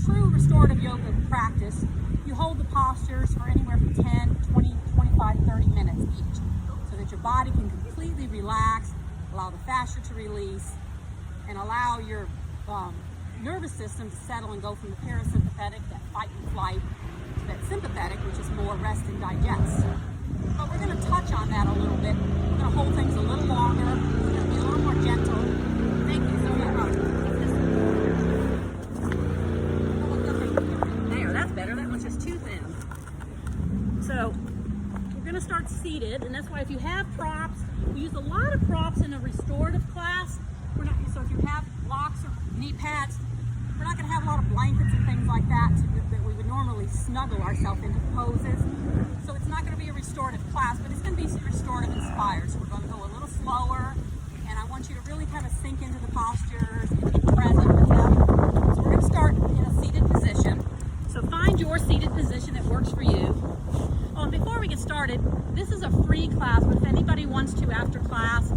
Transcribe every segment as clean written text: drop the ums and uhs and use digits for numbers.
true restorative yoga practice, you hold the postures for anywhere from 10, 20, 25, 30 minutes each, so that your body can completely relax, allow the fascia to release, and allow your nervous system to settle and go from the parasympathetic, that fight and flight, to that sympathetic, which is more rest and digest. But we're going to touch on that a little bit. We're going to hold things a little longer. It's going to be a little more gentle. Thank you so much. There, that's better. That one's just too thin. So we're going to start seated, and that's why if you have props, we use a lot of props in a restorative class. So if you have blocks or knee pads, we're not going to have a lot of blankets and things like that that we would normally snuggle ourselves into poses. So it's not going to be a restorative class, but it's going to be restorative inspired. So we're going to go a little slower, and I want you to really kind of sink into the postures and be present with them. So we're going to start in a seated position. So find your seated position that works for you. Oh, and before we get started, this is a free class, but if anybody wants to after class,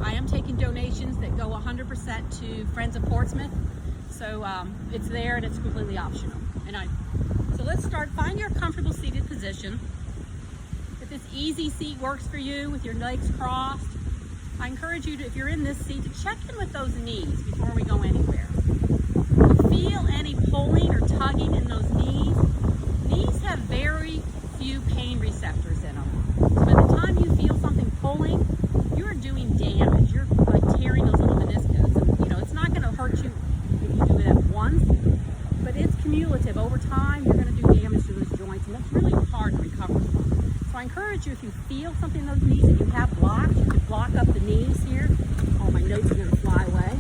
I am taking donations that go 100% to Friends of Portsmouth. So it's there and it's completely optional. So let's start. Find your comfortable seated position. If this easy seat works for you with your legs crossed, I encourage you to, if you're in this seat, to check in with those knees before we go anywhere. If you feel any pulling or tugging in those knees, knees have very few pain receptors in them. So by the time you feel something pulling, you're doing damage. You're like tearing those little meniscus. And, it's not going to hurt you if you do it at once, but it's cumulative. Over time, you're going to do damage to those joints, and that's really hard to recover from. So I encourage you, if you feel something in those knees that you have blocked, you could block up the knees here. Oh, my notes are going to fly away.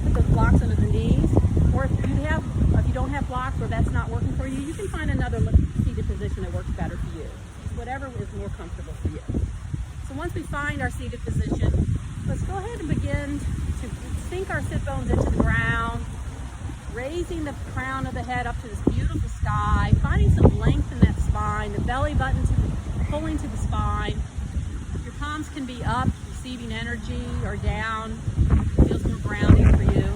Put those blocks under the knees. Or if you don't have blocks or that's not working for you, you can find another seated position that works better for you. Whatever is more comfortable for you. So once we find our seated position, let's go ahead and begin to sink our sit bones into the ground, raising the crown of the head up to this beautiful sky, finding some length in that spine, the belly button pulling to the spine. Your palms can be up, receiving energy, or down. It feels more grounding for you.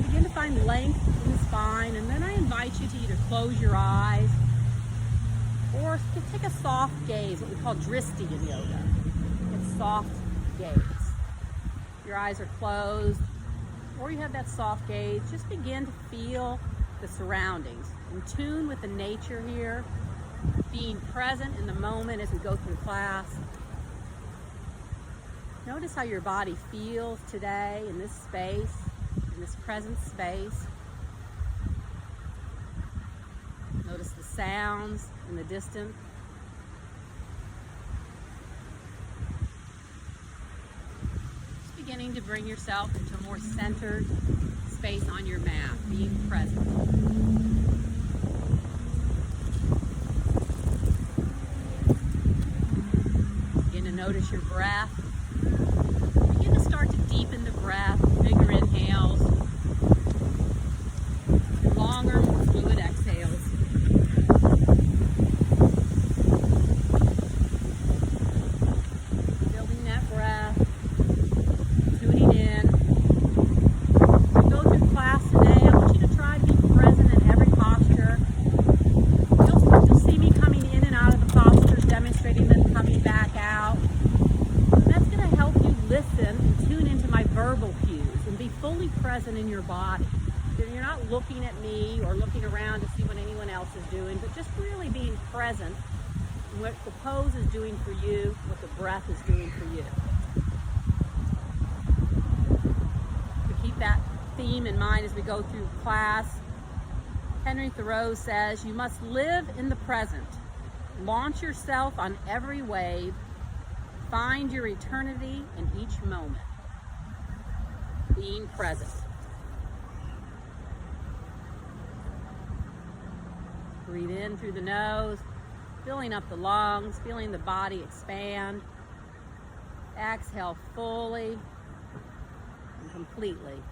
Begin to find length in the spine, and then I invite you to either close your eyes or take a soft gaze, what we call dristi in yoga. It's soft gaze. Your eyes are closed, or you have that soft gaze. Just begin to feel the surroundings, in tune with the nature here, being present in the moment as we go through class. Notice how your body feels today in this space, in this present space. Notice the sounds in the distance. Just beginning to bring yourself into a more centered space on your mat, being present. Begin to notice your breath. Begin to start to deepen the breath, bigger inhales, longer, more fluid exhales. In your body. You're not looking at me or looking around to see what anyone else is doing, but just really being present in what the pose is doing for you, what the breath is doing for you. To keep that theme in mind as we go through class, Henry Thoreau says, "You must live in the present. Launch yourself on every wave. Find your eternity in each moment." Being present. Breathe in through the nose, filling up the lungs, feeling the body expand. Exhale fully and completely.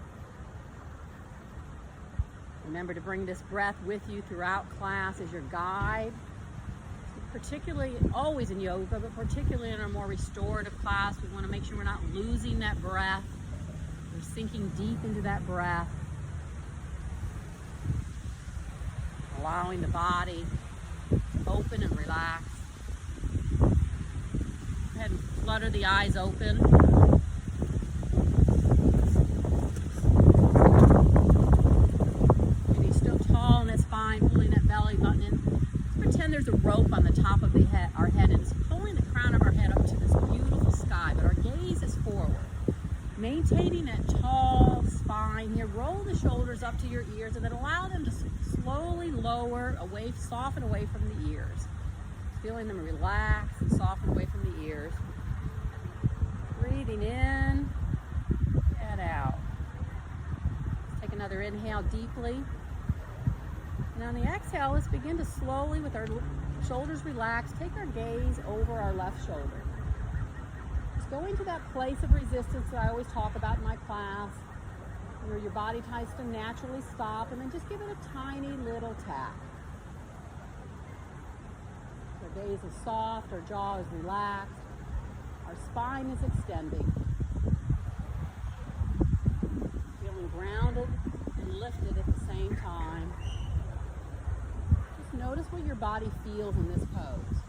Remember to bring this breath with you throughout class as your guide, particularly always in yoga, but particularly in our more restorative class. We want to make sure we're not losing that breath. We're sinking deep into that breath, allowing the body to open and relax. Go ahead and flutter the eyes open. Maybe still tall in the spine, pulling that belly button in. Let's pretend there's a rope on the top of our head, and it's pulling the crown of our head up to this beautiful sky, but our gaze is forward. Maintaining that tall spine here, roll the shoulders up to your ears, and then allow them to slowly lower away, soften away from the ears. Feeling them relax and soften away from the ears. Breathing in and out. Let's take another inhale deeply. And on the exhale, let's begin to slowly, with our shoulders relaxed, take our gaze over our left shoulder. Going to that place of resistance that I always talk about in my class, where your body tries to naturally stop, and then just give it a tiny little tap. Our gaze is soft, our jaw is relaxed, our spine is extending. Feeling grounded and lifted at the same time. Just notice what your body feels in this pose.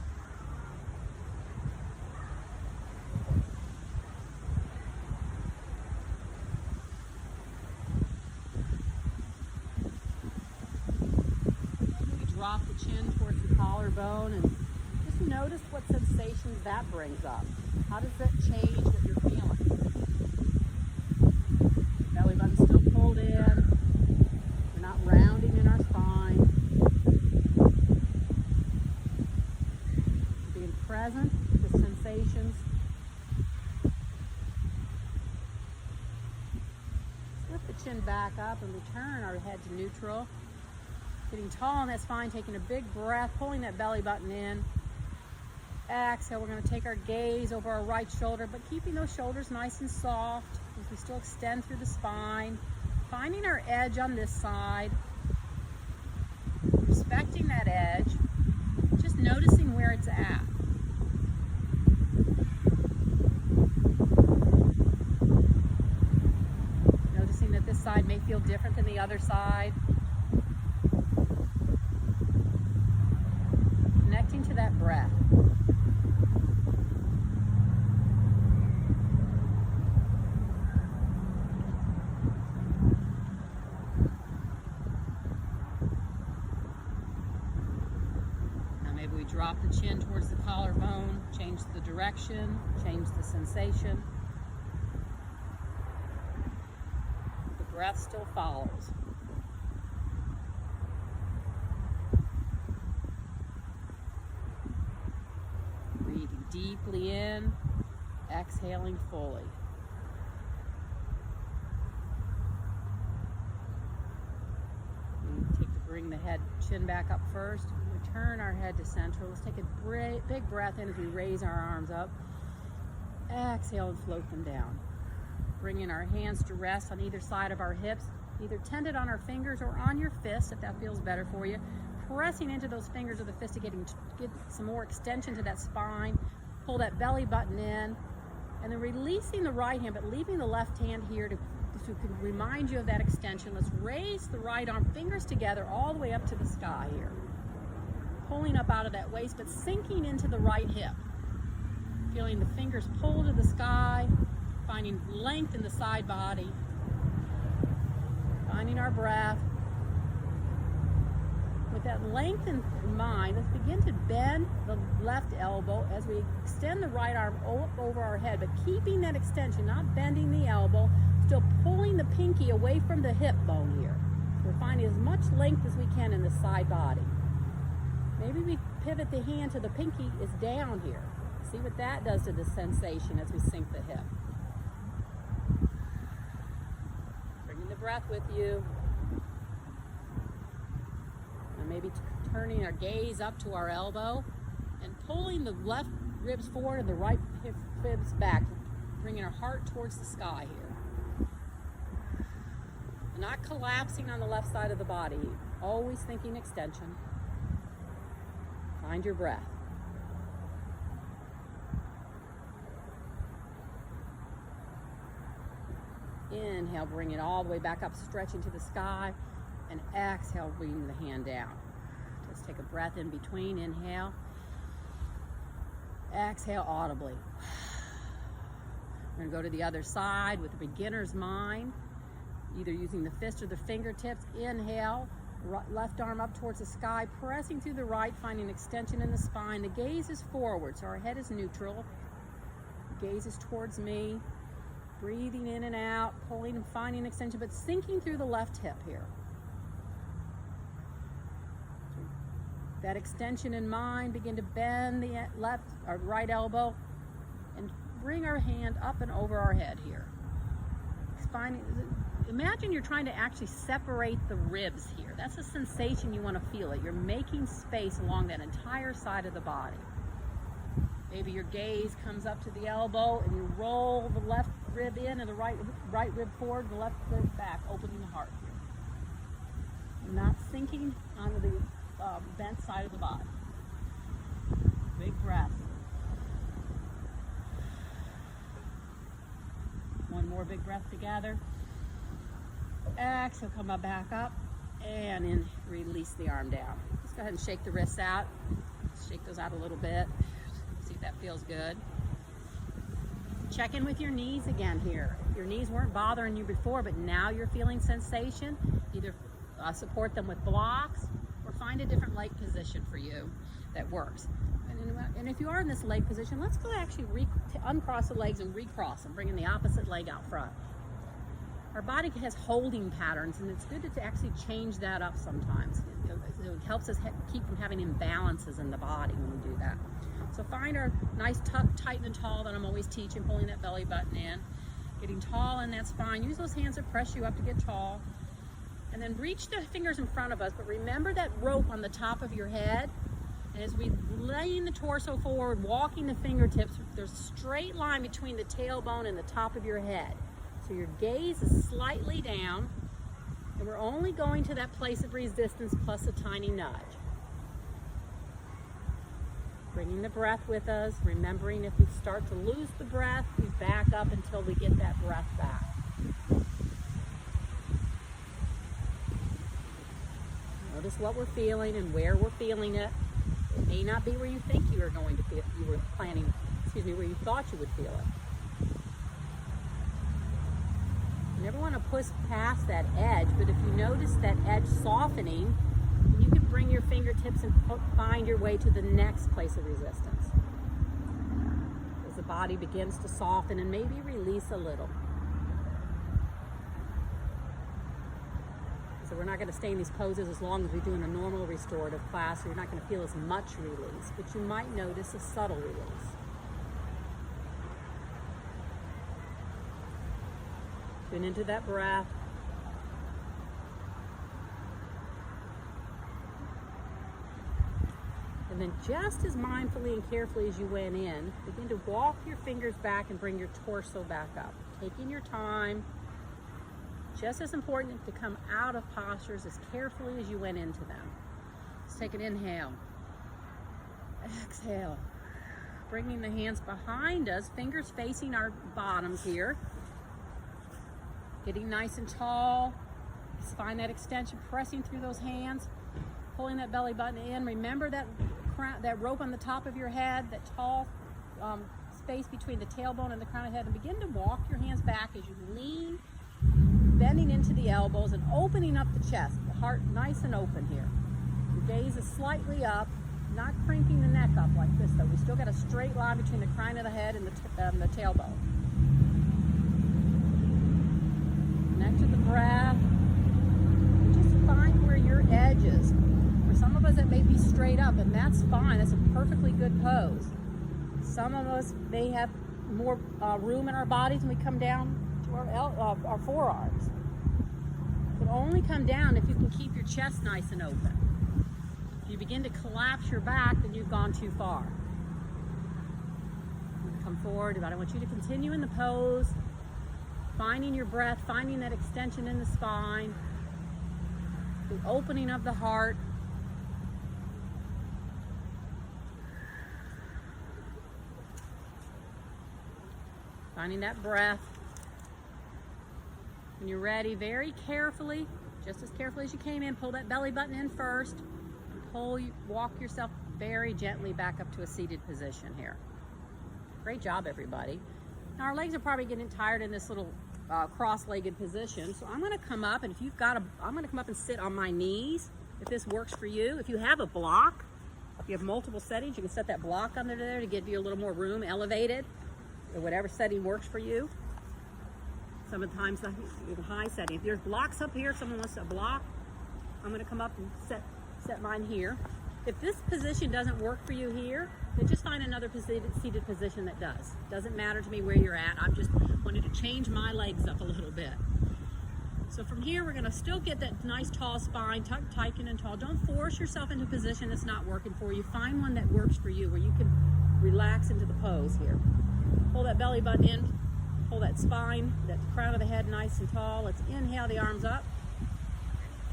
Drop the chin towards the collarbone and just notice what sensations that brings up. How does that change what you're feeling? Belly button still pulled in. We're not rounding in our spine. Being present with the sensations. Lift the chin back up and return our head to neutral. Getting tall in that spine, taking a big breath, pulling that belly button in. Exhale, we're going to take our gaze over our right shoulder, but keeping those shoulders nice and soft as we still extend through the spine. Finding our edge on this side. Respecting that edge. Just noticing where it's at. Noticing that this side may feel different than the other side. Connecting to that breath. Now maybe we drop the chin towards the collarbone, change the direction, change the sensation. The breath still follows. Deeply in, exhaling fully. Bring the head, chin back up first. Return our head to central. Let's take a big breath in as we raise our arms up. Exhale and float them down. Bringing our hands to rest on either side of our hips, either tented on our fingers or on your fists if that feels better for you. Pressing into those fingers or the fist to get some more extension to that spine. Pull that belly button in, and then releasing the right hand, but leaving the left hand here to remind you of that extension. Let's raise the right arm, fingers together, all the way up to the sky here. Pulling up out of that waist, but sinking into the right hip. Feeling the fingers pull to the sky, finding length in the side body. Finding our breath. With that length in mind, let's begin to bend the left elbow as we extend the right arm up over our head, but keeping that extension, not bending the elbow, still pulling the pinky away from the hip bone here. So we're finding as much length as we can in the side body. Maybe we pivot the hand to the pinky is down here. See what that does to the sensation as we sink the hip. Bringing the breath with you. Maybe turning our gaze up to our elbow and pulling the left ribs forward and the right ribs back, bringing our heart towards the sky here. And not collapsing on the left side of the body, always thinking extension. Find your breath. Inhale, bring it all the way back up, stretching to the sky. And exhale, bring the hand down. Just take a breath in between. Inhale. Exhale audibly. We're going to go to the other side with a beginner's mind, either using the fist or the fingertips. Inhale, left arm up towards the sky, pressing through the right, finding extension in the spine. The gaze is forward, so our head is neutral. The gaze is towards me. Breathing in and out, pulling and finding extension, but sinking through the left hip here. That extension in mind, begin to bend the left or right elbow and bring our hand up and over our head here. Imagine you're trying to actually separate the ribs here. That's a sensation you want to feel it. You're making space along that entire side of the body. Maybe your gaze comes up to the elbow and you roll the left rib in and the right rib forward, the left rib back, opening the heart here. Not sinking onto the bent side of the body. Big breath. One more big breath together. Exhale, come back up and in, release the arm down. Just go ahead and shake the wrists out. Shake those out a little bit. See if that feels good. Check in with your knees again here. Your knees weren't bothering you before, but now you're feeling sensation. Either support them with blocks or find a different leg position for you that works. And if you are in this leg position, let's go actually uncross the legs and recross them, bringing the opposite leg out front. Our body has holding patterns, and it's good to actually change that up sometimes. It helps us keep from having imbalances in the body when we do that. So find our nice tuck, tight and tall that I'm always teaching, pulling that belly button in. Getting tall in that spine. Use those hands to press you up to get tall. And then reach the fingers in front of us, but remember that rope on the top of your head. And as we lean the torso forward, walking the fingertips, there's a straight line between the tailbone and the top of your head. So your gaze is slightly down, and we're only going to that place of resistance plus a tiny nudge. Bringing the breath with us, remembering if we start to lose the breath, we back up until we get that breath back. Notice what we're feeling and where we're feeling it. It may not be where you think you are going to feel, where you thought you would feel it. You never want to push past that edge, but if you notice that edge softening, you can bring your fingertips and find your way to the next place of resistance. As the body begins to soften and maybe release a little. So we're not going to stay in these poses as long as we do in a normal restorative class, so you're not going to feel as much release, but you might notice a subtle release. Tune into that breath. And then just as mindfully and carefully as you went in, begin to walk your fingers back and bring your torso back up. Taking your time. Just as important to come out of postures as carefully as you went into them. Let's take an inhale. Exhale. Bringing the hands behind us, fingers facing our bottoms here. Getting nice and tall. Just find that extension, pressing through those hands. Pulling that belly button in. Remember that rope on the top of your head, that tall space between the tailbone and the crown of the head. And begin to walk your hands back as you lean, bending into the elbows and opening up the chest, the heart nice and open here. Your gaze is slightly up, not cranking the neck up like this though. We still got a straight line between the crown of the head and the tailbone. Connect to the breath. And just find where your edge is. For some of us it may be straight up, and that's fine. That's a perfectly good pose. Some of us may have more room in our bodies when we come down to our forearms. But only come down if you can keep your chest nice and open. If you begin to collapse your back, then you've gone too far. Come forward, but I want you to continue in the pose, finding your breath, finding that extension in the spine, the opening of the heart. Finding that breath. When you're ready, very carefully, just as carefully as you came in, pull that belly button in first, and walk yourself very gently back up to a seated position here. Great job, everybody. Now our legs are probably getting tired in this little cross-legged position, so I'm gonna come up, and if you've got I'm gonna come up and sit on my knees, if this works for you. If you have a block, if you have multiple settings, you can set that block under there to give you a little more room, elevated, or whatever setting works for you. Sometimes the high setting. If there's blocks up here, if someone wants a block, I'm gonna come up and set mine here. If this position doesn't work for you here, then just find another seated position that does. Doesn't matter to me where you're at. I'm just wanted to change my legs up a little bit. So from here, we're gonna still get that nice tall spine, tucked tight and tall. Don't force yourself into a position that's not working for you. Find one that works for you, where you can relax into the pose here. Pull that belly button in, pull that spine, that crown of the head nice and tall. Let's inhale the arms up.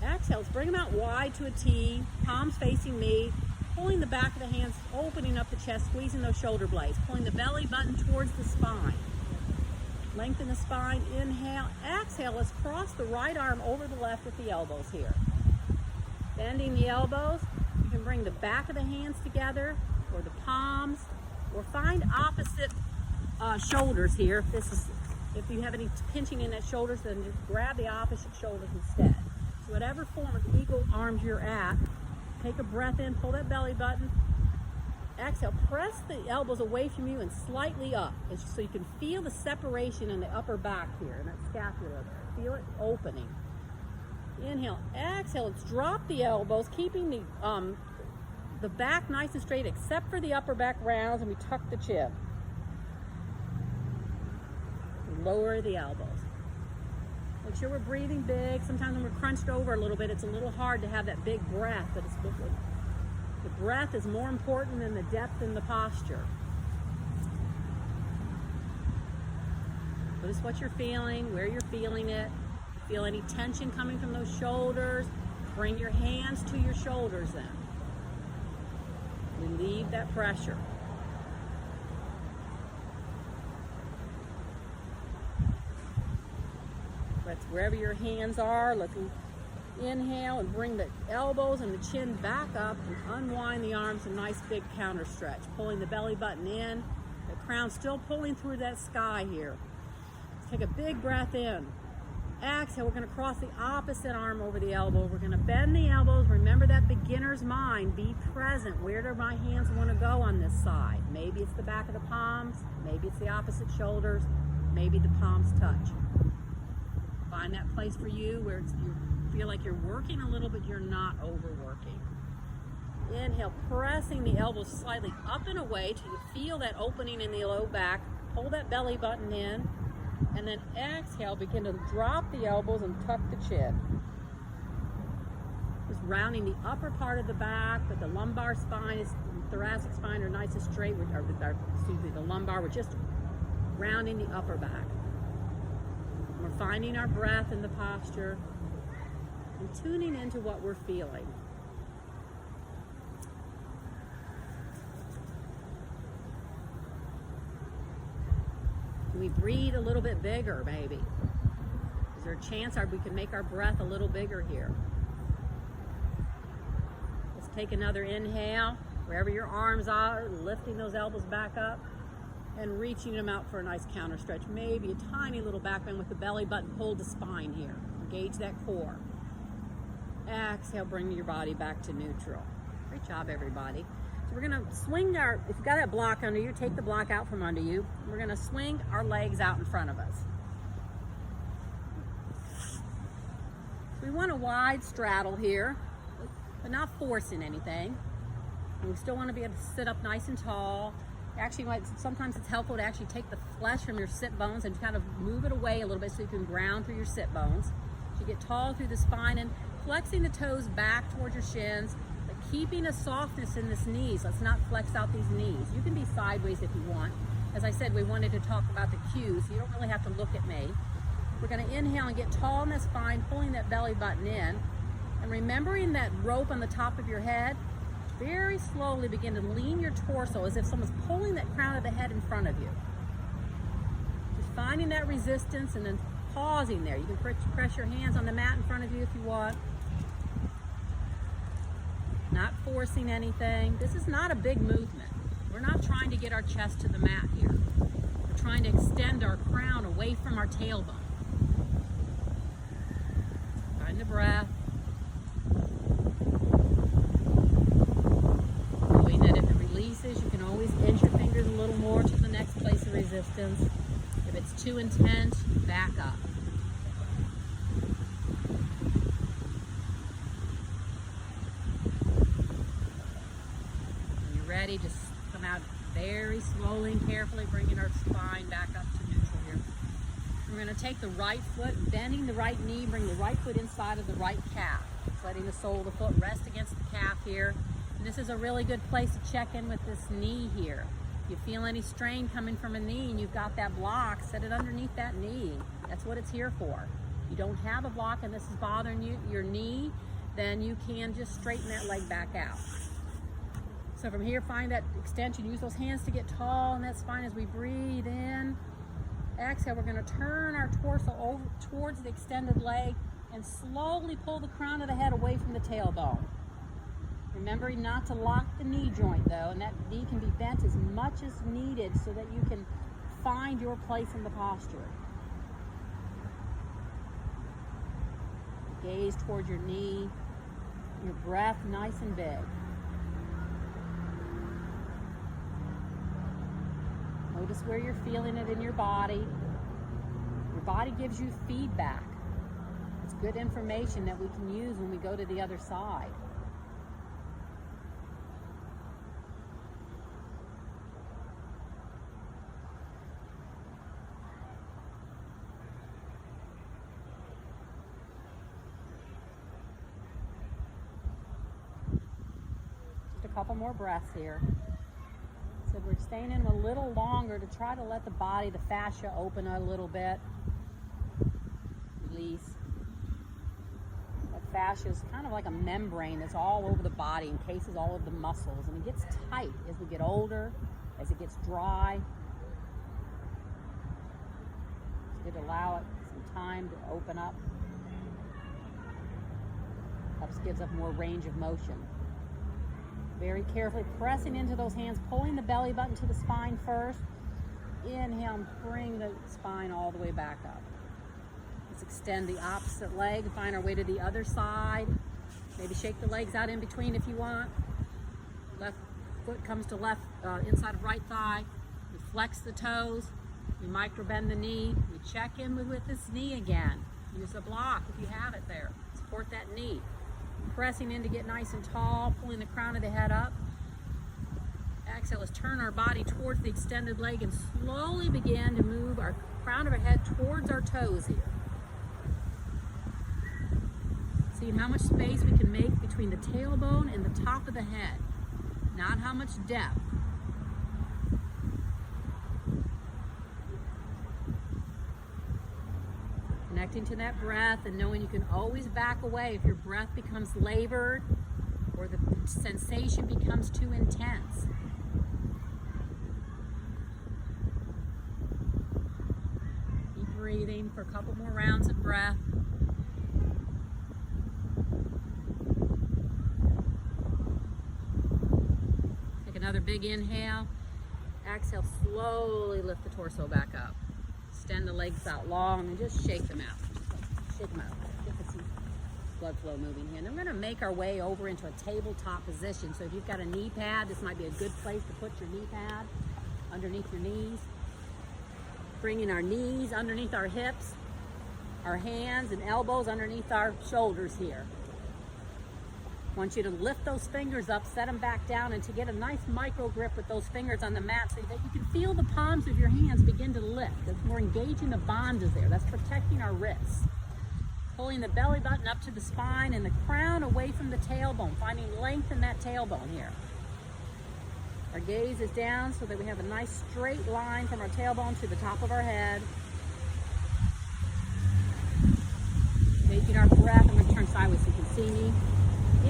Exhale, let's bring them out wide to a T, palms facing me, pulling the back of the hands, opening up the chest, squeezing those shoulder blades, pulling the belly button towards the spine. Lengthen the spine, inhale, exhale, let's cross the right arm over the left with the elbows here. Bending the elbows, you can bring the back of the hands together, or the palms, or find opposite shoulders here. If you have any pinching in that shoulders, then just grab the opposite shoulders instead. So whatever form of eagle arms you're at, take a breath in, pull that belly button. Exhale, press the elbows away from you and slightly up, so you can feel the separation in the upper back here, and that scapula there. Feel it opening. Inhale, exhale, let's drop the elbows, keeping the back nice and straight, except for the upper back rounds, and we tuck the chin. Lower the elbows. Make sure we're breathing big. Sometimes when we're crunched over a little bit, it's a little hard to have that big breath, but the breath is more important than the depth in the posture. Notice what you're feeling, where you're feeling it. Feel any tension coming from those shoulders. Bring your hands to your shoulders then. Relieve that pressure. Let's, wherever your hands are, let's inhale and bring the elbows and the chin back up and unwind the arms, a nice big counter stretch. Pulling the belly button in, the crown still pulling through that sky here. Let's take a big breath in. Exhale, we're gonna cross the opposite arm over the elbow. We're gonna bend the elbows. Remember that beginner's mind, be present. Where do my hands wanna go on this side? Maybe it's the back of the palms, maybe it's the opposite shoulders, maybe the palms touch. Find that place for you where you feel like you're working a little, but you're not overworking. Inhale, pressing the elbows slightly up and away till you feel that opening in the low back. Pull that belly button in, and then exhale, begin to drop the elbows and tuck the chin. Just rounding the upper part of the back, but the lumbar spine, thoracic spine are nice and straight, the lumbar, we're just rounding the upper back. We're finding our breath in the posture and tuning into what we're feeling. Can we breathe a little bit bigger, maybe? Is there a chance we can make our breath a little bigger here? Let's take another inhale, wherever your arms are, lifting those elbows back up and reaching them out for a nice counter stretch. Maybe a tiny little back bend with the belly button pulled to spine here. Engage that core. Exhale, bring your body back to neutral. Great job, everybody. So we're gonna swing if you've got that block under you, take the block out from under you. We're gonna swing our legs out in front of us. We want a wide straddle here, but not forcing anything. And we still wanna be able to sit up nice and tall. Actually, sometimes it's helpful to actually take the flesh from your sit bones and kind of move it away a little bit so you can ground through your sit bones. So you get tall through the spine and flexing the toes back towards your shins, but keeping a softness in this knees. Let's not flex out these knees. You can be sideways if you want. As I said, we wanted to talk about the cues. You don't really have to look at me. We're gonna inhale and get tall in the spine, pulling that belly button in, and remembering that rope on the top of your head. Very slowly begin to lean your torso as if someone's pulling that crown of the head in front of you. Just finding that resistance and then pausing there. You can press your hands on the mat in front of you if you want. Not forcing anything. This is not a big movement. We're not trying to get our chest to the mat here. We're trying to extend our crown away from our tailbone. Find the breath. Knowing that if it releases, you can always inch your fingers a little more to the next place of resistance. If it's too intense, back up. When you're ready, just come out very slowly and carefully, bringing our spine back up to neutral here. We're going to take the right foot, bending the right knee, bring the right foot inside of the right calf. Just letting the sole of the foot rest against the calf here. And this is a really good place to check in with this knee here. If you feel any strain coming from a knee and you've got that block, set it underneath that knee. That's what it's here for. If you don't have a block and this is bothering you, your knee, then you can just straighten that leg back out. So from here, find that extension. Use those hands to get tall in that spine as we breathe in. Exhale, we're going to turn our torso over towards the extended leg and slowly pull the crown of the head away from the tailbone. Remembering not to lock the knee joint though, and that knee can be bent as much as needed so that you can find your place in the posture. Gaze towards your knee, your breath nice and big. Notice where you're feeling it in your body. Your body gives you feedback. It's good information that we can use when we go to the other side. Just a couple more breaths here. So we're staying in a little longer to try to let the body, the fascia, open a little bit. Release. That fascia is kind of like a membrane that's all over the body, encases all of the muscles, and it gets tight as we get older, as it gets dry. It's good to allow it some time to open up. Helps gives up more range of motion. Very carefully pressing into those hands, pulling the belly button to the spine first. Inhale and bring the spine all the way back up. Let's extend the opposite leg, find our way to the other side. Maybe shake the legs out in between if you want. Left foot comes to left, inside of right thigh. We flex the toes. We micro bend the knee. We check in with this knee again. Use a block if you have it there. Support that knee. Pressing in to get nice and tall, pulling the crown of the head up. Exhale, let's turn our body towards the extended leg and slowly begin to move our crown of our head towards our toes here. Seeing how much space we can make between the tailbone and the top of the head, not how much depth. Connecting to that breath and knowing you can always back away if your breath becomes labored or the sensation becomes too intense. Keep breathing for a couple more rounds of breath. Take another big inhale. Exhale, slowly lift the torso back up. Extend the legs out long and just shake them out. Shake them out. Get the blood flow moving here. And then we're going to make our way over into a tabletop position. So if you've got a knee pad, this might be a good place to put your knee pad underneath your knees. Bringing our knees underneath our hips, our hands and elbows underneath our shoulders here. I want you to lift those fingers up, set them back down, and to get a nice micro grip with those fingers on the mat so that you can feel the palms of your hands begin to lift. We're engaging the bondage there. That's protecting our wrists. Pulling the belly button up to the spine and the crown away from the tailbone, finding length in that tailbone here. Our gaze is down so that we have a nice straight line from our tailbone to the top of our head. Taking our breath, I'm going to turn sideways so you can see me.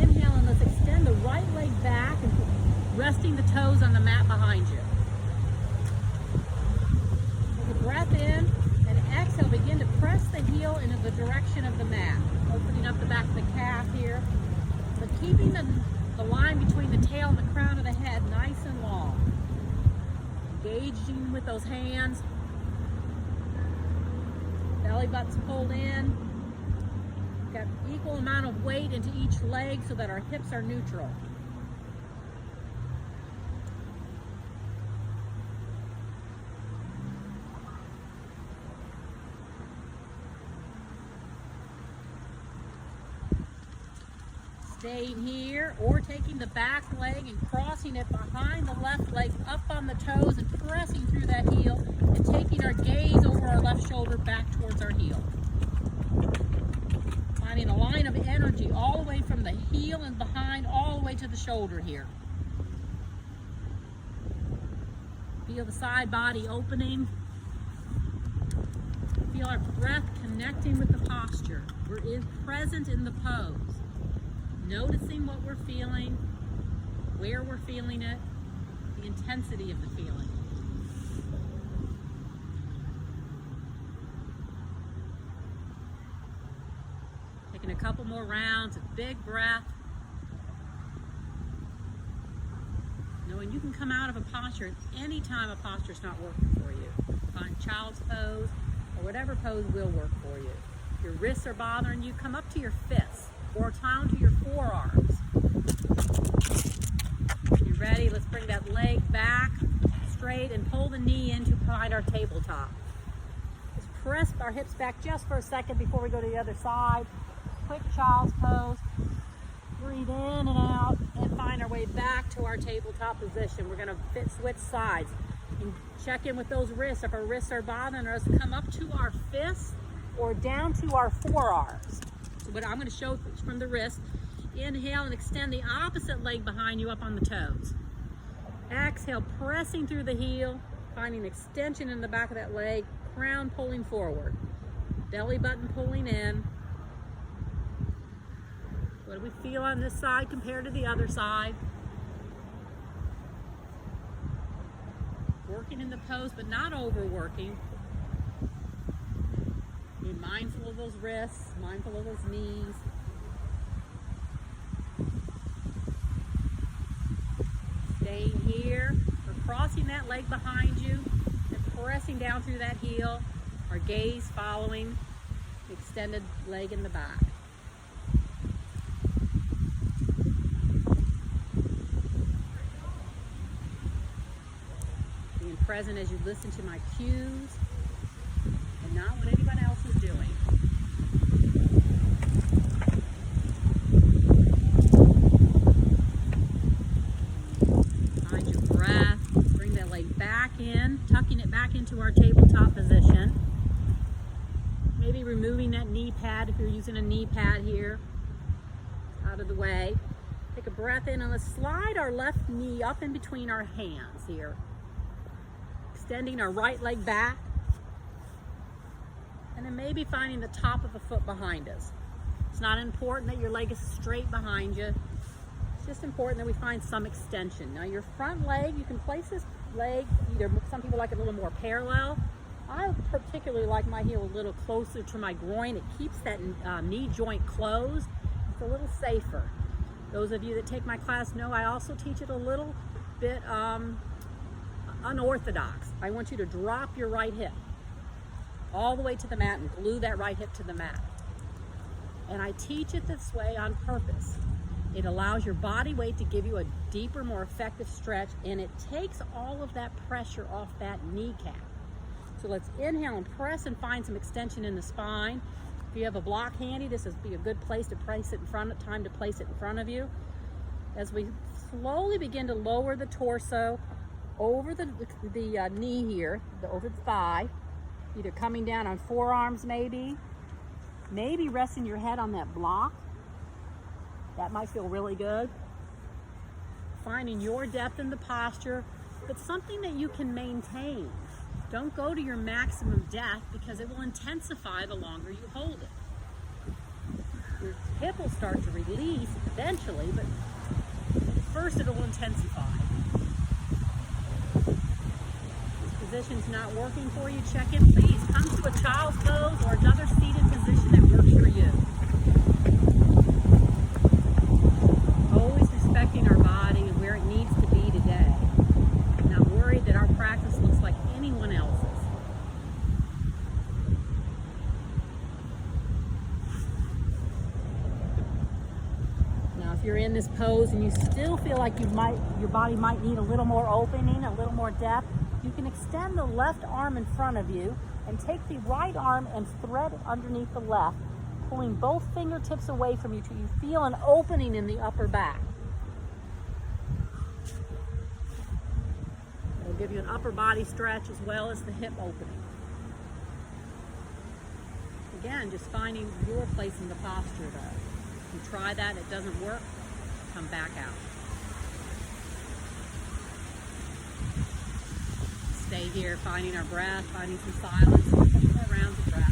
Inhale and let's extend the right leg back and resting the toes on the mat behind you. Take a breath in and exhale. exhale, begin to press the heel into the direction of the mat, opening up the back of the calf here, but keeping the line between the tail and the crown of the head nice and long. Engaging with those hands. Belly button's pulled in. Got equal amount of weight into each leg so that our hips are neutral. Staying here, or taking the back leg and crossing it behind the left leg up on the toes and pressing through that heel and taking our gaze over our left shoulder back towards our heel. Finding a line of energy all the way from the heel and behind all the way to the shoulder here. Feel the side body opening. Feel our breath connecting with the posture. We're present in the pose. Noticing what we're feeling, where we're feeling it, the intensity of the feeling. Taking a couple more rounds of big breath. Knowing you can come out of a posture at any time a posture's not working for you. Find child's pose or whatever pose will work for you. If your wrists are bothering you, come up to your fists or down to your forearms. You ready? Let's bring that leg back straight and pull the knee in to behind our tabletop. Let's press our hips back just for a second before we go to the other side. Quick child's pose. Breathe in and out and find our way back to our tabletop position. We're going to switch sides and check in with those wrists. If our wrists are bothering us, come up to our fists or down to our forearms. So what I'm going to show from the wrist. Inhale and extend the opposite leg behind you up on the toes. Exhale, pressing through the heel, finding extension in the back of that leg, crown pulling forward, belly button pulling in. What do we feel on this side compared to the other side? Working in the pose, but not overworking. Being mindful of those wrists, mindful of those knees. Staying here, we're crossing that leg behind you and pressing down through that heel, our gaze following the extended leg in the back. Being present as you listen to my cues and not what anyone else is doing. Tucking it back into our tabletop position. Maybe removing that knee pad if you're using a knee pad here. Out of the way. Take a breath in and let's slide our left knee up in between our hands here. Extending our right leg back. And then maybe finding the top of a foot behind us. It's not important that your leg is straight behind you. It's just important that we find some extension. Now your front leg, you can place this leg, either some people like it a little more parallel. I particularly like my heel a little closer to my groin. It keeps that knee joint closed. It's a little safer. Those of you that take my class know I also teach it a little bit unorthodox. I want you to drop your right hip all the way to the mat and glue that right hip to the mat. And I teach it this way on purpose. It allows your body weight to give you a deeper, more effective stretch, and it takes all of that pressure off that kneecap. So let's inhale and press and find some extension in the spine. If you have a block handy, this would be a good place to place it in front of you. As we slowly begin to lower the torso over the knee here, over the thigh, either coming down on forearms maybe resting your head on that block. That might feel really good. Finding your depth in the posture, but something that you can maintain. Don't go to your maximum depth because it will intensify the longer you hold it. Your hip will start to release eventually, but first it will intensify. This position's not working for you, check in, please. Come to a child's pose or another seated position that works for you. Always respecting our body and where it needs to be today. Not worried that our practice looks like anyone else's. If you're in this pose and you still feel like your body might need a little more opening, a little more depth, you can extend the left arm in front of you and take the right arm and thread it underneath the left, pulling both fingertips away from you till you feel an opening in the upper back. It'll give you an upper body stretch as well as the hip opening. Again, just finding your place in the posture though. If you try that, it doesn't work, come back out. Stay here, finding our breath, finding some silence, a couple more rounds of breath.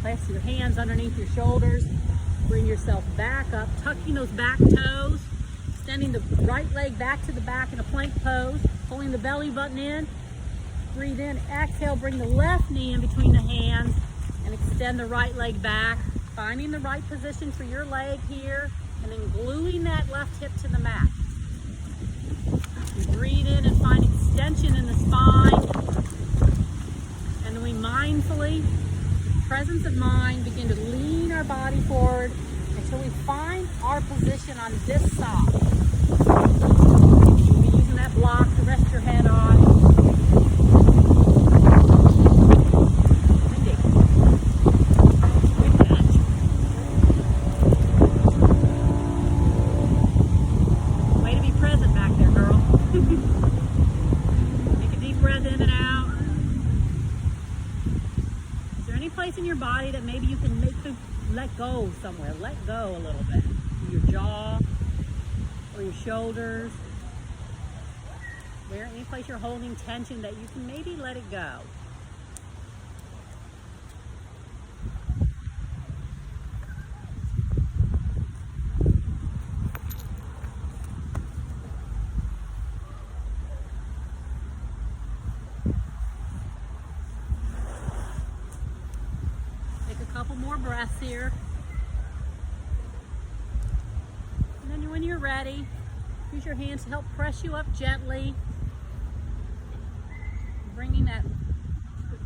Place your hands underneath your shoulders. Bring yourself back up, tucking those back toes, extending the right leg back to the back in a plank pose, pulling the belly button in. Breathe in, exhale, bring the left knee in between the hands and extend the right leg back, finding the right position for your leg here, and then gluing that left hip to the mat. We breathe in and find extension in the spine, and then we mindfully, presence of mind, begin to lean our body forward until we find our position on this side. You'll be using that block to rest your head on. Good catch. Way to be present back there, girl. Take a deep breath in and out. Place in your body that maybe you can let go somewhere. Let go a little bit. Your jaw or your shoulders. There, any place you're holding tension that you can maybe let it go. Couple more breaths here. And then when you're ready, use your hands to help press you up gently. Bringing that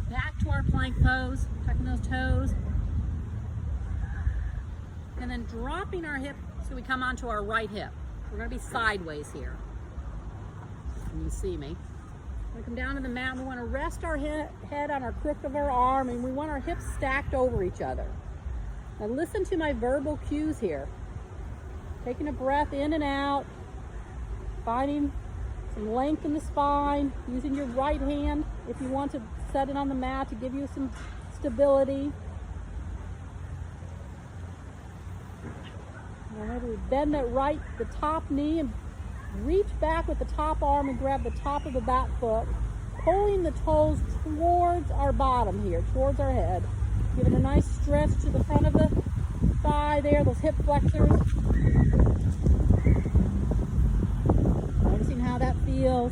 back to our plank pose, tucking those toes. And then dropping our hip so we come onto our right hip. We're going to be sideways here. Can you see me? We come down to the mat and we want to rest our head on our crook of our arm, and we want our hips stacked over each other. Now listen to my verbal cues here. Taking a breath in and out, finding some length in the spine, using your right hand if you want to set it on the mat to give you some stability. All right, we bend the top knee and reach back with the top arm and grab the top of the back foot, pulling the toes towards our bottom here, towards our head. Give it a nice stretch to the front of the thigh there, those hip flexors. Noticing how that feels.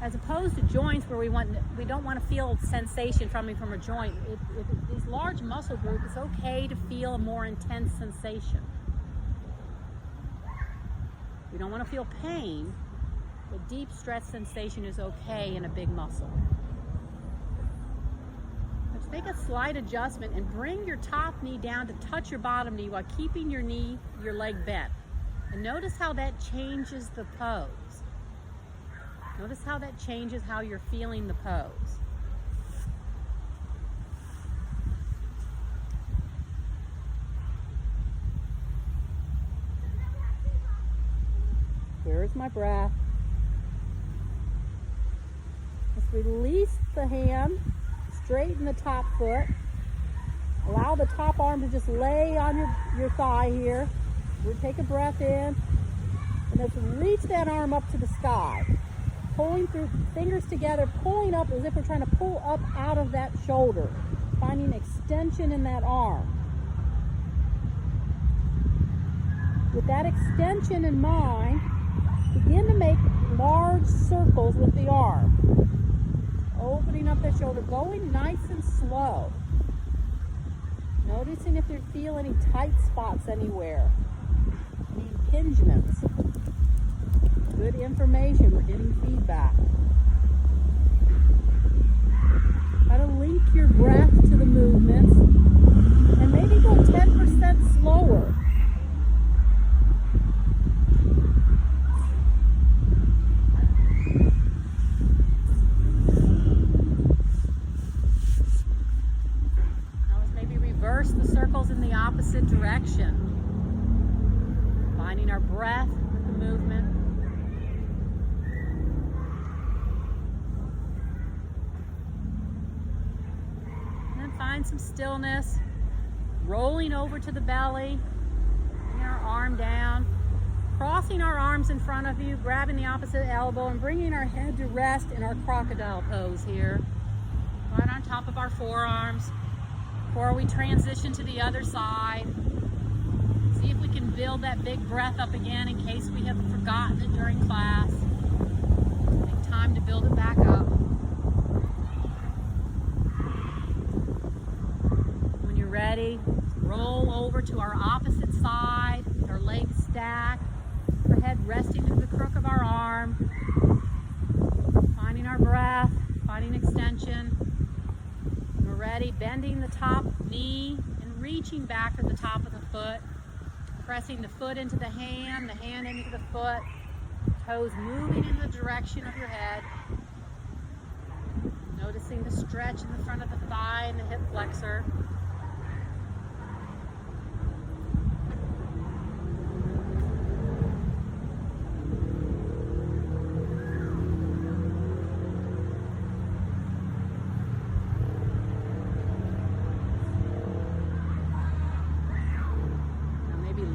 As opposed to joints where we don't want to feel sensation coming from a joint. If these large muscle groups, it's okay to feel a more intense sensation. We don't want to feel pain, but deep stretch sensation is okay in a big muscle. Let's make a slight adjustment and bring your top knee down to touch your bottom knee while keeping your leg bent. And notice how that changes the pose. Notice how that changes how you're feeling the pose. Where's my breath? Let's release the hand, straighten the top foot, Allow the top arm to just lay on your thigh here. We'll take a breath in. And let's reach that arm up to the sky. Pulling through, fingers together, pulling up as if we're trying to pull up out of that shoulder. Finding extension in that arm. With that extension in mind, begin to make large circles with the arm. Opening up that shoulder, going nice and slow. Noticing if you feel any tight spots anywhere, any impingements. Good information, we're getting feedback. Try to link your breath to the movements and maybe go 10% slower. Reverse the circles in the opposite direction. Finding our breath with the movement. And then find some stillness. Rolling over to the belly. Bringing our arm down. Crossing our arms in front of you. Grabbing the opposite elbow and bringing our head to rest in our crocodile pose here. Right on top of our forearms. Before we transition to the other side, see if we can build that big breath up again in case we have forgotten it during class. Take time to build it back up. When you're ready, roll over to our opposite side, with our legs stacked, our head resting into the crook of our arm, finding our breath, finding extension. Ready, bending the top knee and reaching back to the top of the foot, pressing the foot into the hand into the foot, toes moving in the direction of your head, noticing the stretch in the front of the thigh and the hip flexor.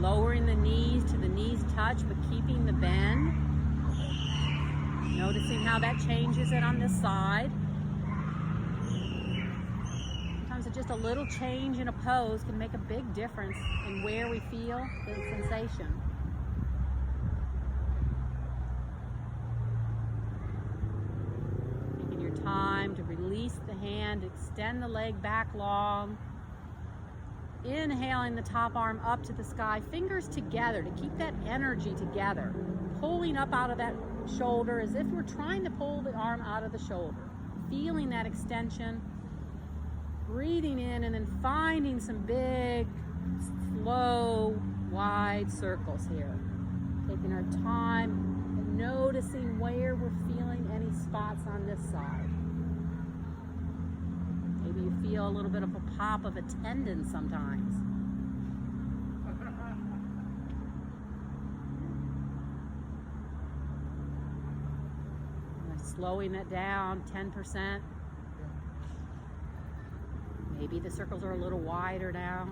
Lowering the knees to the knees touch, but keeping the bend. Noticing how that changes it on this side. Sometimes just a little change in a pose can make a big difference in where we feel the sensation. Taking your time to release the hand, extend the leg back long. Inhaling the top arm up to the sky, fingers together to keep that energy together. Pulling up out of that shoulder as if we're trying to pull the arm out of the shoulder. Feeling that extension. Breathing in and then finding some big, slow, wide circles here. Taking our time and noticing where we're feeling any spots on this side. Maybe you feel a little bit of a pop of a tendon sometimes. Slowing it down 10%. Maybe the circles are a little wider now.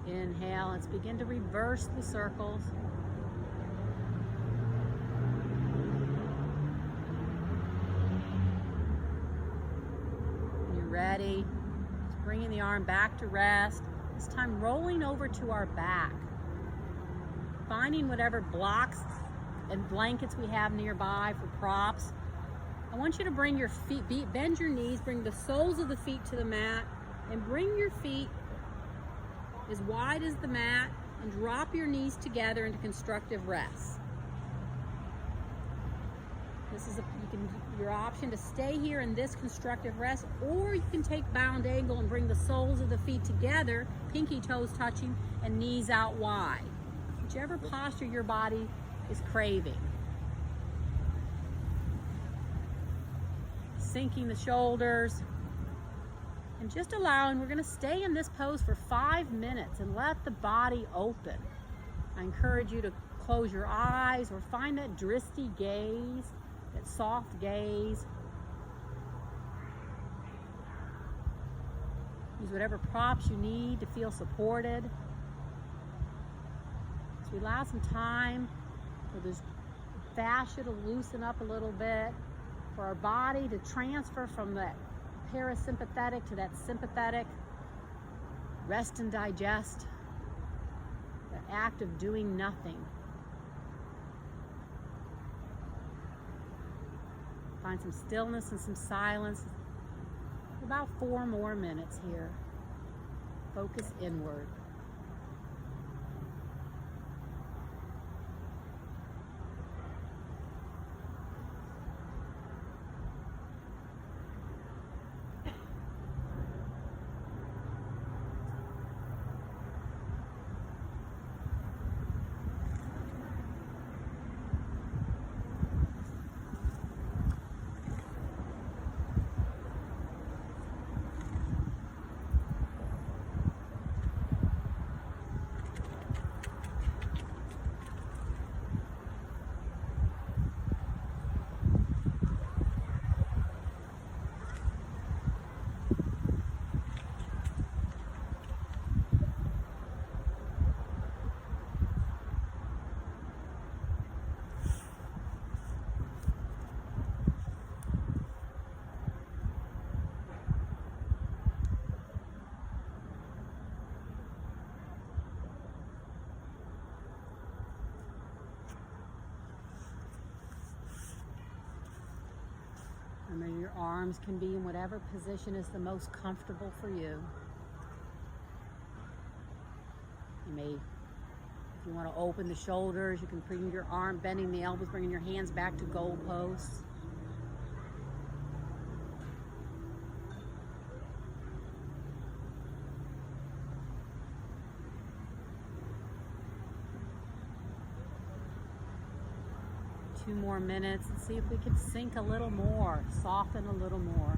Inhale, let's begin to reverse the circles. Ready, just bringing the arm back to rest. This time rolling over to our back. Finding whatever blocks and blankets we have nearby for props. I want you to bring your feet, bend your knees, bring the soles of the feet to the mat, and bring your feet as wide as the mat and drop your knees together into constructive rest. This is your option to stay here in this constructive rest, or you can take bound angle and bring the soles of the feet together, pinky toes touching and knees out wide. Whichever posture your body is craving. Sinking the shoulders and just allowing, we're going to stay in this pose for 5 minutes and let the body open. I encourage you to close your eyes or find that dristy gaze, that soft gaze. Use whatever props you need to feel supported. So we allow some time for this fascia to loosen up a little bit, for our body to transfer from that parasympathetic to that sympathetic. Rest and digest. The act of doing nothing. Find some stillness and some silence. About 4 more minutes here. Focus inward. Remember, your arms can be in whatever position is the most comfortable for you. You may, if you want to open the shoulders, you can bring your arm, bending the elbows, bringing your hands back to goalposts. Two more minutes and see if we can sink a little more, soften a little more.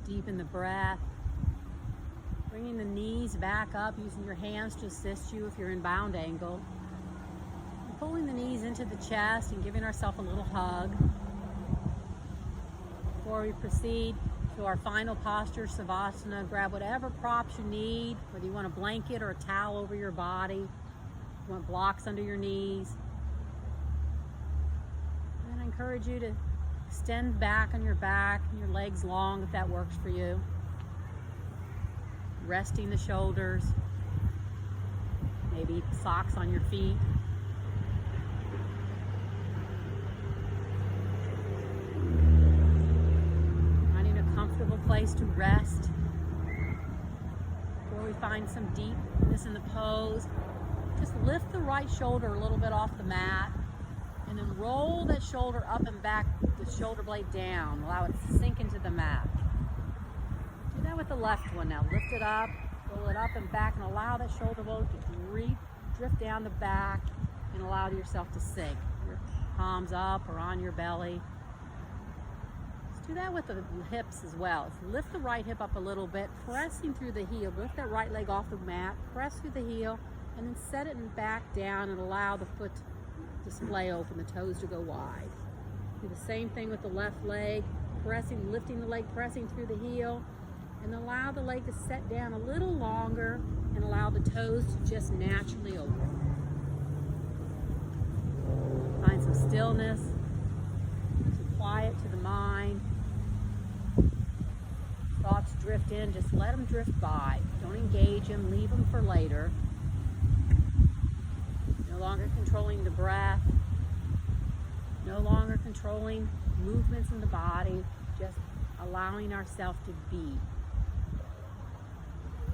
Deepen the breath. Bringing the knees back up, using your hands to assist you if you're in bound angle. And pulling the knees into the chest and giving ourselves a little hug. Before we proceed to our final posture, Savasana, grab whatever props you need, whether you want a blanket or a towel over your body. You want blocks under your knees. And I encourage you to extend back on your back and your legs long if that works for you. Resting the shoulders. Maybe socks on your feet. Finding a comfortable place to rest. Before we find some deepness in the pose, just lift the right shoulder a little bit off the mat. And then roll that shoulder up and back, the shoulder blade down. Allow it to sink into the mat. Do that with the left one now. Lift it up, roll it up and back, and allow that shoulder blade to drift down the back and allow yourself to sink. Your palms up or on your belly. Let's do that with the hips as well. Let's lift the right hip up a little bit, pressing through the heel. Lift that right leg off the mat, press through the heel, and then set it back down and allow the foot to splay open, the toes to go wide. Do the same thing with the left leg, pressing, lifting the leg, pressing through the heel, and allow the leg to set down a little longer and allow the toes to just naturally open. Find some stillness, some quiet to the mind. Thoughts drift in, just let them drift by. Don't engage them, leave them for later. No longer controlling the breath. No longer controlling movements in the body. Just allowing ourselves to be.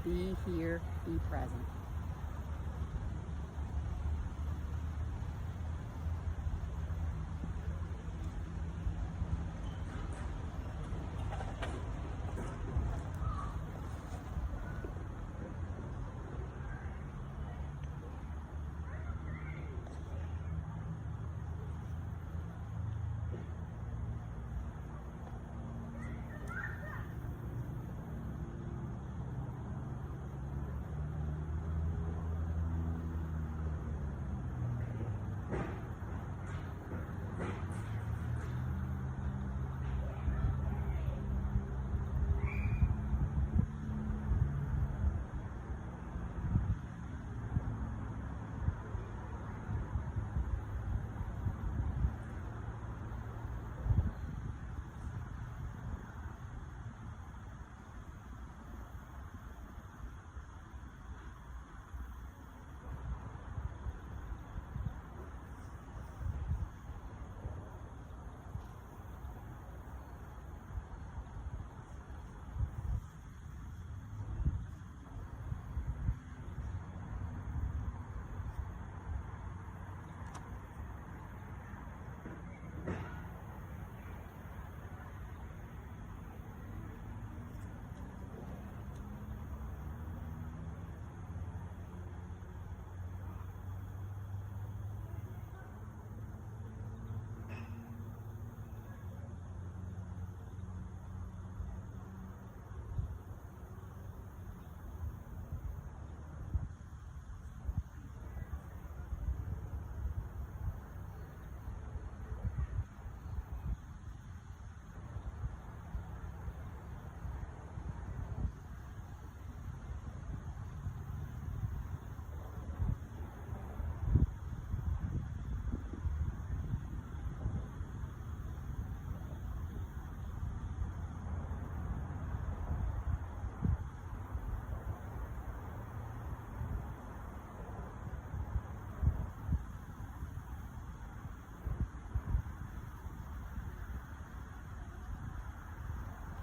Be here, be present.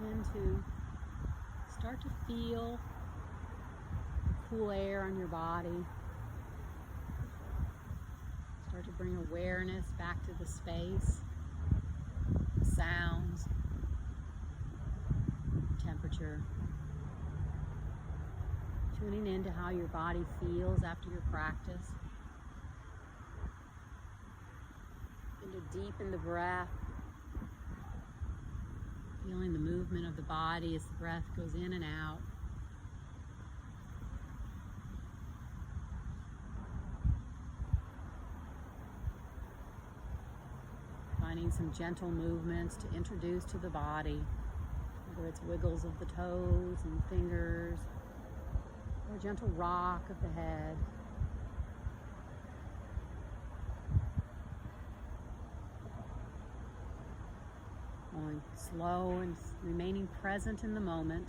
Begin to start to feel the cool air on your body. Start to bring awareness back to the space, sounds, temperature. Tuning into how your body feels after your practice. And to deepen the breath. Feeling the movement of the body as the breath goes in and out. Finding some gentle movements to introduce to the body, whether it's wiggles of the toes and fingers, or a gentle rock of the head. Going slow and remaining present in the moment.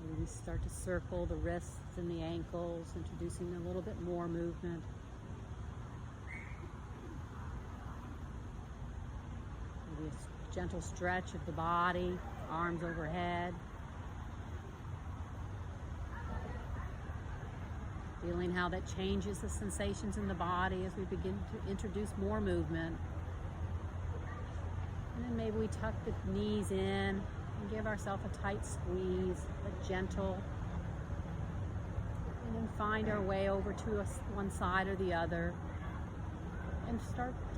Maybe we start to circle the wrists and the ankles, introducing a little bit more movement. Maybe a gentle stretch of the body, arms overhead. Feeling how that changes the sensations in the body as we begin to introduce more movement. And then maybe we tuck the knees in and give ourselves a tight squeeze, but gentle. And then find our way over to one side or the other. And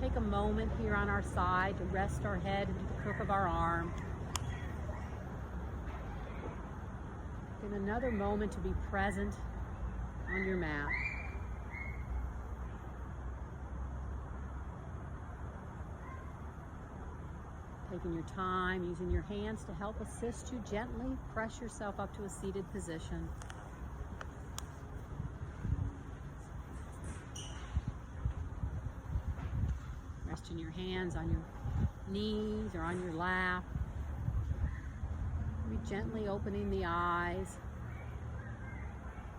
take a moment here on our side to rest our head into the crook of our arm. Then another moment to be present on your mat. Taking your time, using your hands to help assist you gently press yourself up to a seated position. hands on your knees or on your lap. Maybe gently opening the eyes.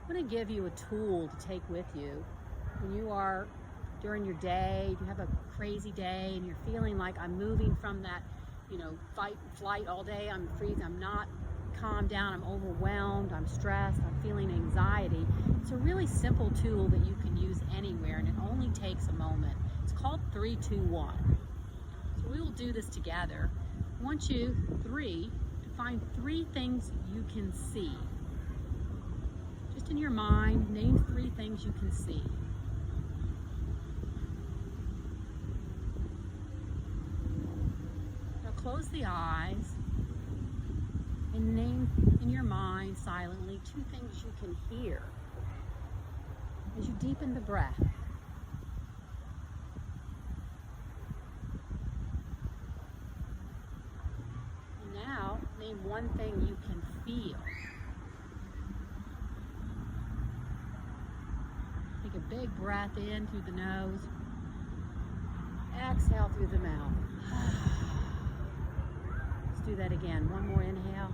I'm going to give you a tool to take with you when you are during your day. If you have a crazy day and you're feeling like I'm moving from that, fight and flight all day, I'm freezing, I'm not calmed down, I'm overwhelmed, I'm stressed, I'm feeling anxiety. It's a really simple tool that you can use anywhere, and it only takes a moment. It's called 3-2-1. So we will do this together. I want you to find 3 things you can see. Just in your mind, name 3 things you can see. Now close the eyes and name in your mind silently 2 things you can hear as you deepen the breath. And now name 1 thing you can feel. Take a big breath in through the nose. Exhale through the mouth. Let's do that again. 1 more inhale.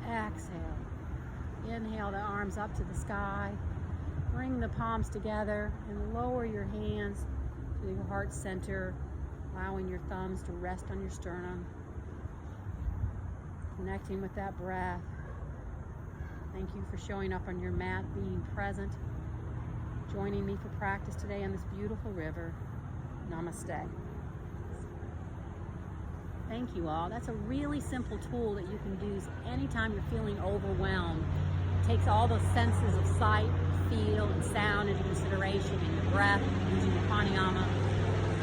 Exhale. Inhale the arms up to the sky. Bring the palms together and lower your hands to your heart center, allowing your thumbs to rest on your sternum. Connecting with that breath. Thank you for showing up on your mat, being present, joining me for practice today on this beautiful river. Namaste. Thank you all. That's a really simple tool that you can use anytime you're feeling overwhelmed. It takes all those senses of sight, feel, and sound into consideration in your breath, using your pranayama,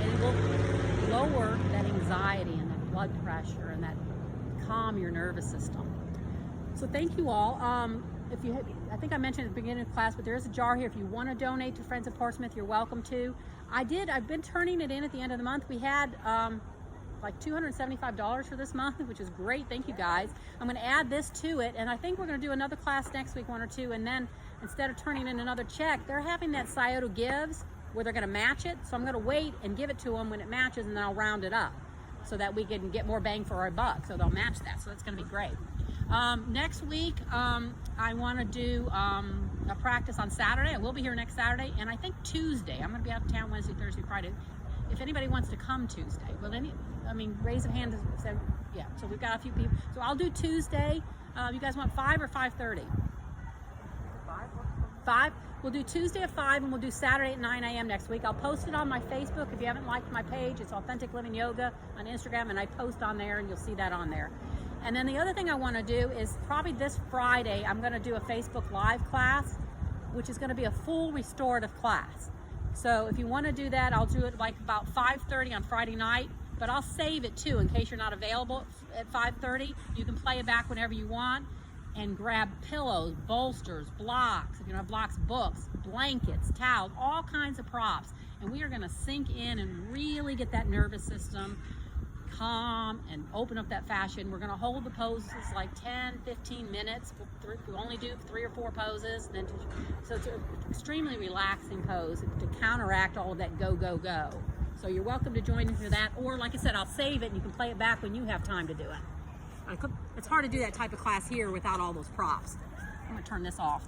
and it will lower that anxiety and that blood pressure and that calm your nervous system. So thank you all. I think I mentioned at the beginning of class, but there is a jar here. If you want to donate to Friends of Portsmouth, you're welcome to. I've been turning it in at the end of the month. We had like $275 for this month, which is great. Thank you guys. I'm going to add this to it, and I think we're going to do another class next week, 1 or 2, and then instead of turning in another check, they're having that Scioto Gives where they're going to match it. So I'm going to wait and give it to them when it matches, and then I'll round it up so that we can get more bang for our buck. So they'll match that. So that's going to be great. Next week, I want to do a practice on Saturday. I will be here next Saturday, and I think Tuesday. I'm going to be out of town Wednesday, Thursday, Friday. If anybody wants to come Tuesday, well, raise a hand. Yeah, so we've got a few people. So I'll do Tuesday. You guys want 5 or 5:30? 5. We'll do Tuesday at 5, and we'll do Saturday at 9 a.m. next week. I'll post it on my Facebook. If you haven't liked my page, it's Authentic Living Yoga on Instagram, and I post on there, and you'll see that on there. And then the other thing I want to do is probably this Friday, I'm going to do a Facebook Live class, which is going to be a full restorative class. So if you want to do that, I'll do it like about 5:30 on Friday night, but I'll save it too in case you're not available at 5:30. You can play it back whenever you want and grab pillows, bolsters, blocks, if you don't have blocks, books, blankets, towels, all kinds of props. And we are going to sink in and really get that nervous system calm and open up that fascia. We're going to hold the poses like 10-15 minutes. We only do 3 or 4 poses, so it's an extremely relaxing pose to counteract all of that go go go. So you're welcome to join me for that, or like I said, I'll save it and you can play it back when you have time to do it. It's hard to do that type of class here without all those props. I'm going to turn this off.